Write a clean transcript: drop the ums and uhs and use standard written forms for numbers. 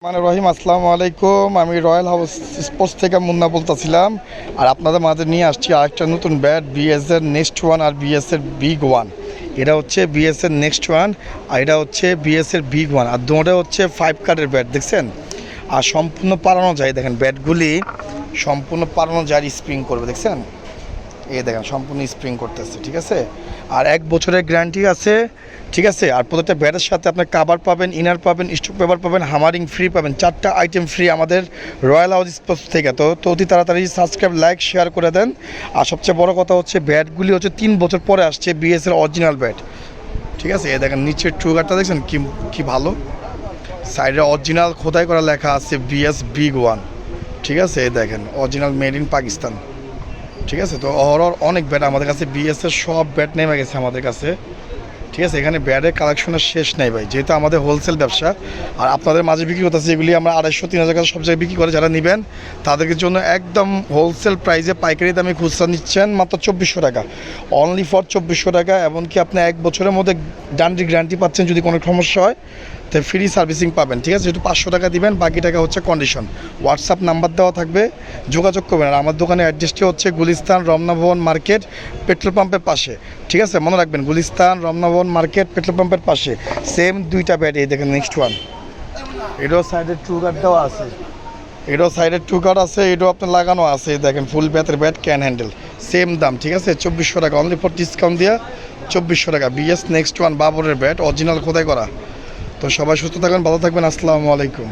রহিম, আসসালামু আলাইকুম। আমি রয়্যাল হাউস স্পোর্টস থেকে মুন্না বলতেছিলাম। আর আপনাদের মাঝে নিয়ে আসছি আরেকটা নতুন ব্যাট, বিএসের নেক্সট ওয়ান আর বিএসের বিগ ওয়ান। এটা হচ্ছে বিএসের নেক্সট ওয়ান আর এটা হচ্ছে বিএসের বিগ ওয়ান। আর দুটোটা হচ্ছে 5 কার্ডের ব্যাট, দেখছেন? আর সম্পূর্ণ পালানো যায়, দেখেন ব্যাটগুলি সম্পূর্ণ পালানো যায়, স্প্রিং করবে, দেখছেন? এই দেখেন সম্পূর্ণ স্প্রিং করতেছে, ঠিক আছে? আর 1 বছরের গ্যারান্টি আছে, ঠিক আছে? আর প্রত্যেকটা ব্যাটের সাথে আপনার কাভার পাবেন, ইনার পাবেন, স্টক পেপার পাবেন, হামারিং ফ্রি পাবেন, 4টা আইটেম ফ্রি আমাদের রয়্যাল হাউস স্পোর্টস থেকে। তো অতি তাড়াতাড়ি সাবস্ক্রাইব, লাইক, শেয়ার করে দেন। আর সবচেয়ে বড় কথা হচ্ছে ব্যাটগুলি হচ্ছে 3 বছর পরে আসছে, বিএসের অরিজিনাল ব্যাট, ঠিক আছে? এই দেখেন নিচের ট্রুগারটা দেখছেন কি ভালো, সাইডে অরিজিনাল খোদাই করা লেখা আছে বিএস বিগ ওয়ান, ঠিক আছে? এই দেখেন অরিজিনাল মেড ইন পাকিস্তান, ঠিক আছে? তো অনেক ব্যাট আমাদের কাছে, বিএসের সব ব্যাট নেমে গেছে আমাদের কাছে, ঠিক আছে? এখানে ব্যাটের কালেকশনের শেষ নেই ভাই, যেহেতু আমাদের হোলসেল ব্যবসা। আর আপনাদের মাঝে বিক্রি করতেছে এগুলি আমরা 250-3,000 টাকা সব জায়গায় বিক্রি করে, যারা নেবেন তাদেরকে জন্য একদম হোলসেল প্রাইসে পাইকারি দামে খুচরা নিচ্ছেন মাত্র 2400 টাকা, অনলি ফর 2400 টাকা। এমনকি আপনি 1 বছরের মধ্যে ডান্ডি গ্যারান্টি পাচ্ছেন, যদি কোনো সমস্যা হয় তো ফ্রি সার্ভিসিং পাবেন, ঠিক আছে? যেহেতু 500 টাকা দিবেন, বাকি টাকা হচ্ছে কন্ডিশন। হোয়াটসঅ্যাপ নাম্বার দেওয়া থাকবে, যোগাযোগ করবেন। আর আমার দোকানের অ্যাড্রেসটি হচ্ছে গুলিস্তান রমনা ভবন মার্কেট, পেট্রোল পাম্পের পাশে, ঠিক আছে? মনে রাখবেন, গুলিস্তান রমনা ভবন মার্কেট, পেট্রোল পাম্পের পাশে। সেম 2টা ব্যাট, এই দেখেন নেক্সট ওয়ান। এটাও সাইডের ট্রু গার্ডটাও আছে, এটাও সাইডের ট্রু গার্ড আছে, এটাও আপনার লাগানো আছে। দেখেন ফুল ব্যাটের ব্যাট, ক্যান হ্যান্ডেল, সেম দাম, ঠিক আছে? 2400 টাকা, অনলি ফর ডিসকাউন্ট দিয়ে 2400 টাকা। বিএস নেক্সট ওয়ান বাবরের ব্যাট, অরিজিনাল খোদাই করা। তো সবাই সুস্থ থাকবেন, ভালো থাকবেন, আসসালামু আলাইকুম।